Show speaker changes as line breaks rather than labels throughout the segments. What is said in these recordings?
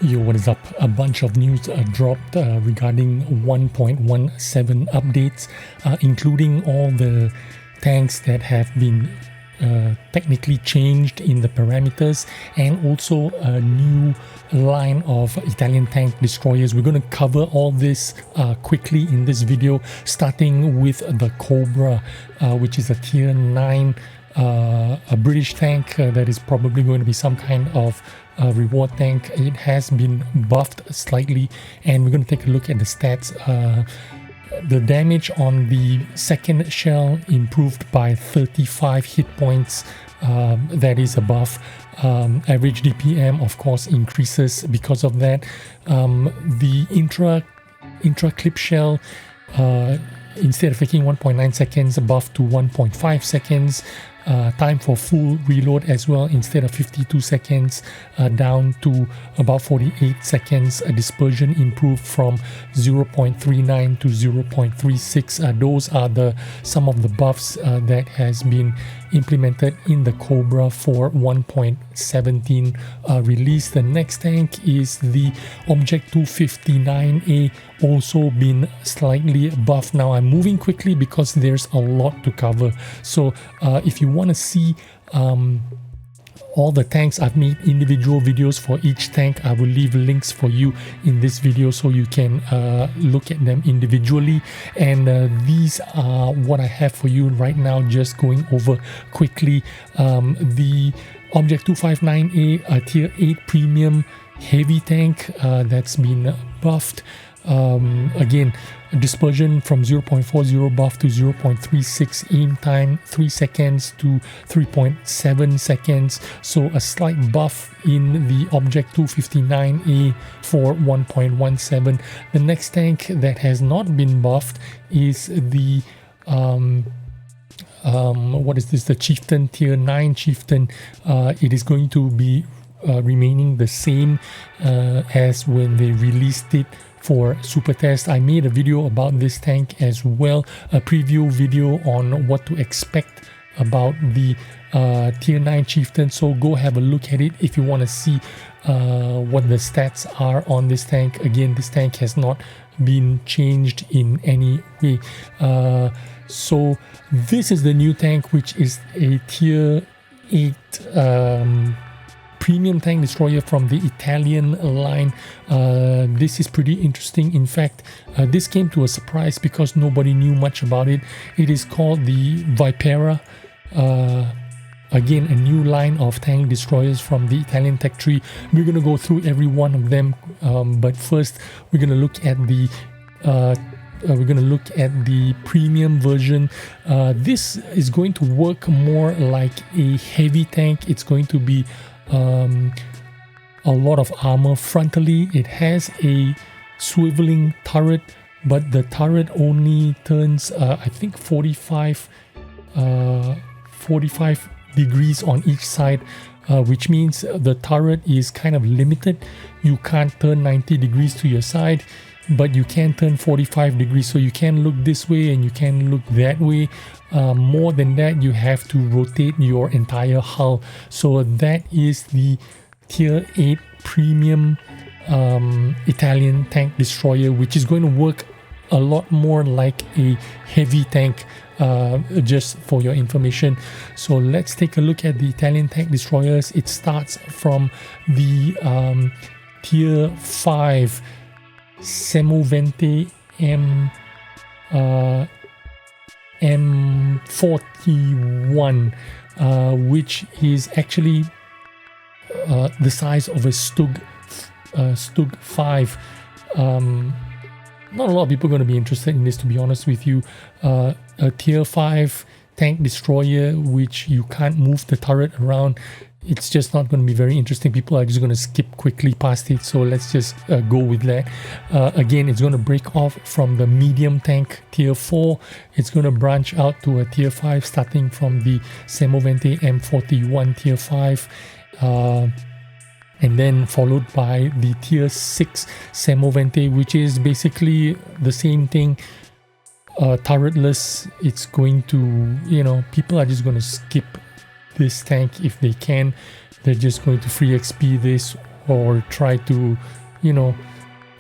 Yo, what is up? A bunch of news dropped regarding 1.17 updates, including all the tanks that have been technically changed in the parameters, and also a new line of Italian tank destroyers. We're going to cover all this quickly in this video, starting with the Cobra, which is a tier 9 a British tank that is probably going to be some kind of reward tank. It has been buffed slightly, and we're going to take a look at the stats. The damage on the second shell improved by 35 hit points. That is a buff. Average DPM of course increases because of that. The intra clip shell, instead of taking 1.9 seconds, buff to 1.5 seconds. Time for full reload as well, instead of 52 seconds down to about 48 seconds. Dispersion improved from 0.39 to 0.36. Those are some of the buffs that has been implemented in the Cobra for 1.17 release. The next tank is the Object 259A, also been slightly buffed. Now I'm moving quickly because there's a lot to cover, so if you want to see all the tanks, I've made individual videos for each tank. I will leave links for you in this video so you can look at them individually, and these are what I have for you right now, just going over quickly. The Object 259A, a tier 8 premium heavy tank that's been buffed. Again, dispersion from 0.40 buff to 0.36, aim time 3 seconds to 3.7 seconds, so a slight buff in the Object 259A for 1.17. The next tank that has not been buffed is the what is this, the Chieftain, tier 9 Chieftain. It is going to be remaining the same as when they released it for super test. I made a video about this tank as well, a preview video on what to expect about the tier 9 Chieftain, so go have a look at it if you want to see what the stats are on this tank. Again, this tank has not been changed in any way. So this is the new tank, which is a tier 8 premium tank destroyer from the Italian line. This is pretty interesting. In fact, this came to a surprise because nobody knew much about it. It is called the Vipera. Again, a new line of tank destroyers from the Italian tech tree. We're going to go through every one of them, but first we're going to look at the premium version. This is going to work more like a heavy tank. It's going to be a lot of armor frontally. It has a swiveling turret, but the turret only turns I think 45 degrees on each side, which means the turret is kind of limited. You can't turn 90 degrees to your side, but you can turn 45 degrees, so you can look this way and you can look that way. More than that, you have to rotate your entire hull. So that is the tier 8 premium Italian tank destroyer, which is going to work a lot more like a heavy tank, just for your information. So let's take a look at the Italian tank destroyers. It starts from the tier 5 SEMOVENTE M41, which is actually the size of a Stug 5. Not a lot of people are going to be interested in this, to be honest with you. A tier 5 tank destroyer which you can't move the turret around. It's just not going to be very interesting. People are just going to skip quickly past it, so let's just go with that. Again, it's going to break off from the medium tank tier 4. It's going to branch out to a tier 5, starting from the SEMOVENTE M41 tier 5, and then followed by the tier 6 SEMOVENTE, which is basically the same thing, turretless. It's going to, people are just going to skip this tank if they can. They're just going to free XP this or try to, you know,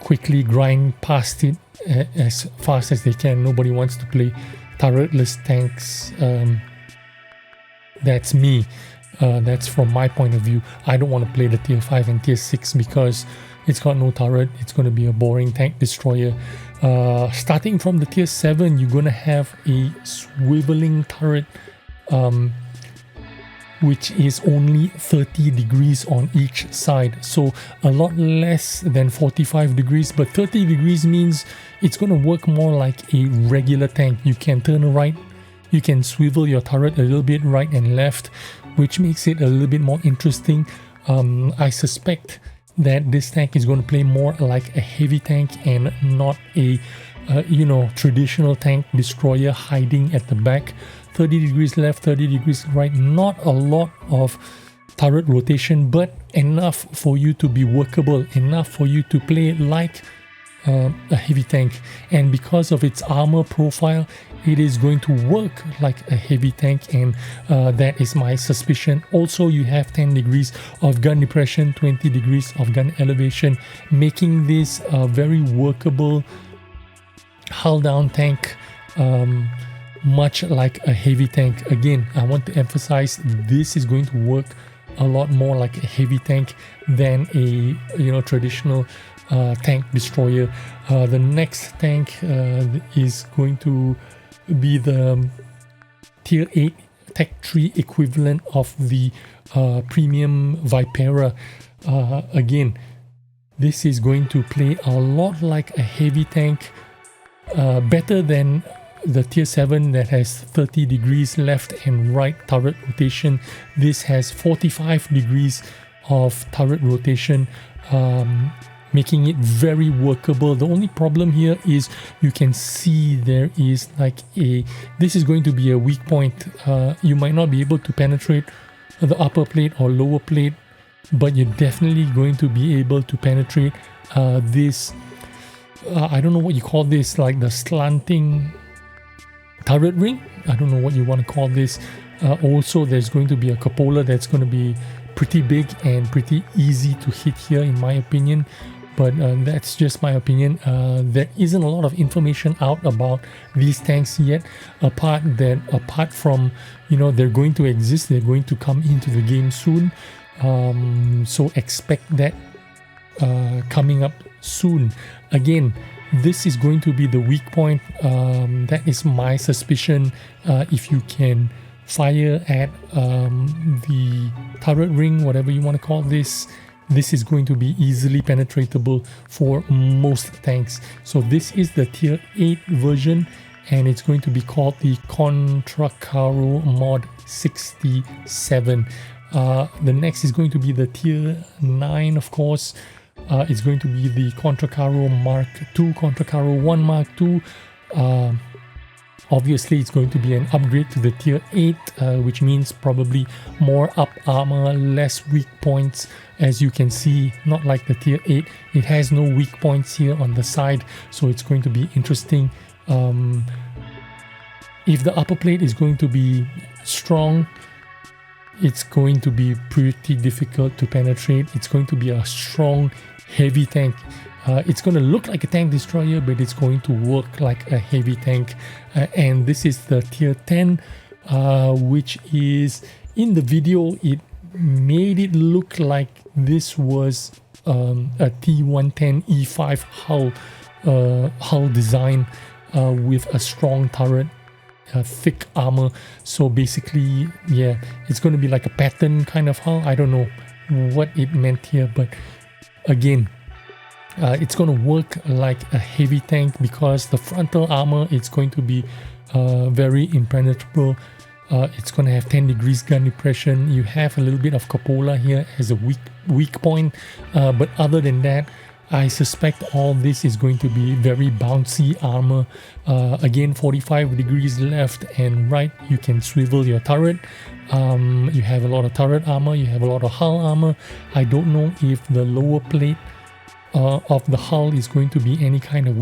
quickly grind past it as fast as they can. Nobody wants to play turretless tanks. That's me. That's from my point of view. I don't want to play the tier 5 and tier 6 because it's got no turret. It's going to be a boring tank destroyer. Starting from the tier 7, you're going to have a swiveling turret, which is only 30 degrees on each side. So a lot less than 45 degrees, but 30 degrees means it's going to work more like a regular tank. You can turn right, you can swivel your turret a little bit right and left, which makes it a little bit more interesting. I suspect that this tank is going to play more like a heavy tank and not a traditional tank destroyer hiding at the back. 30 degrees left, 30 degrees right. Not a lot of turret rotation, but enough for you to be workable, enough for you to play like a heavy tank. And because of its armor profile, it is going to work like a heavy tank, and that is my suspicion. Also, you have 10 degrees of gun depression, 20 degrees of gun elevation, making this a very workable hull down tank, much like a heavy tank. Again, I want to emphasize this is going to work a lot more like a heavy tank than a traditional tank destroyer. The next tank is going to be the tier 8 tech 3 equivalent of the premium Vipera. Again, this is going to play a lot like a heavy tank, better than the tier 7 that has 30 degrees left and right turret rotation. This has 45 degrees of turret rotation, making it very workable. The only problem here is you can see there is like this is going to be a weak point. You might not be able to penetrate the upper plate or lower plate, but you're definitely going to be able to penetrate this, I don't know what you call this, like the slanting turret ring. I don't know what you want to call this. Also, there's going to be a cupola that's going to be pretty big and pretty easy to hit here, in my opinion. But that's just my opinion. There isn't a lot of information out about these tanks yet, apart from they're going to exist, they're going to come into the game soon. So expect that coming up soon. Again, this is going to be the weak point. That is my suspicion. If you can fire at the turret ring, whatever you want to call this, this is going to be easily penetratable for most tanks. So this is the tier 8 version, and it's going to be called the CONTROCARRO mod 67. The next is going to be the tier 9, of course. It's going to be the CONTROCARRO Mark II, CONTROCARRO 1 Mark II. Obviously, it's going to be an upgrade to the tier 8, which means probably more up armor, less weak points. As you can see, not like the tier 8, it has no weak points here on the side, so it's going to be interesting. If the upper plate is going to be strong, it's going to be pretty difficult to penetrate. It's going to be a strong, heavy tank. It's going to look like a tank destroyer, but it's going to work like a heavy tank. And this is the tier 10, which is, in the video, it made it look like this was a T110 E5 hull design with a strong turret, thick armor. So basically, yeah, it's going to be like a pattern kind of hull. I don't know what it meant here, but again, it's going to work like a heavy tank because the frontal armor, it's going to be very impenetrable. It's going to have 10 degrees gun depression. You have a little bit of cupola here as a weak point, but other than that, I suspect all this is going to be very bouncy armor. Again, 45 degrees left and right, you can swivel your turret. You have a lot of turret armor, you have a lot of hull armor. I don't know if the lower plate of the hull is going to be any kind of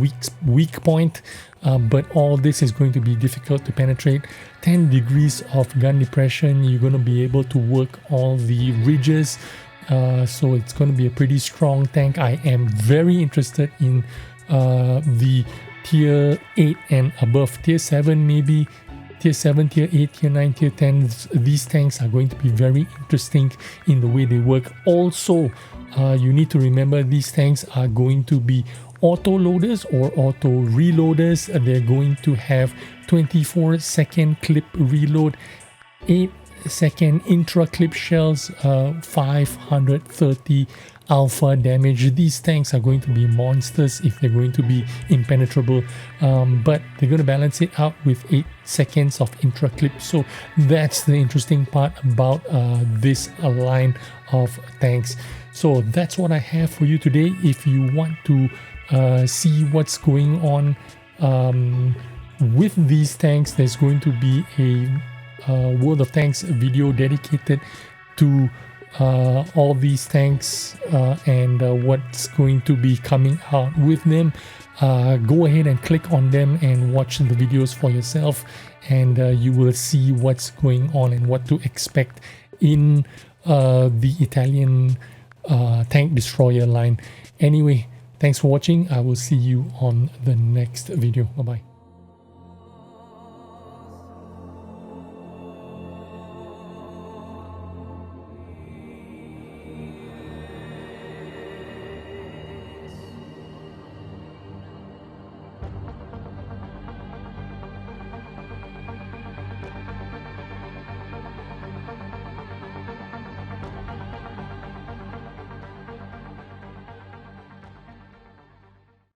weak point, but all this is going to be difficult to penetrate. 10 degrees of gun depression, you're going to be able to work all the ridges so it's going to be a pretty strong tank. I am very interested in the tier 8 and above, tier 7 maybe, tier 7, tier 8, tier 9, tier 10. These tanks are going to be very interesting in the way they work. Also, you need to remember these tanks are going to be auto loaders or auto reloaders. They're going to have 24-second clip reload, 8-second intra clip shells, 530 alpha damage. These tanks are going to be monsters if they're going to be impenetrable, but they're going to balance it out with 8 seconds of intra clip. So that's the interesting part about this line of tanks. So that's what I have for you today. If you want to see what's going on with these tanks, there's going to be a World of Tanks video dedicated to all these tanks and what's going to be coming out with them. Go ahead and click on them and watch the videos for yourself, and you will see what's going on and what to expect in the Italian tank destroyer line. Anyway, thanks for watching. I will see you on the next video. Bye bye.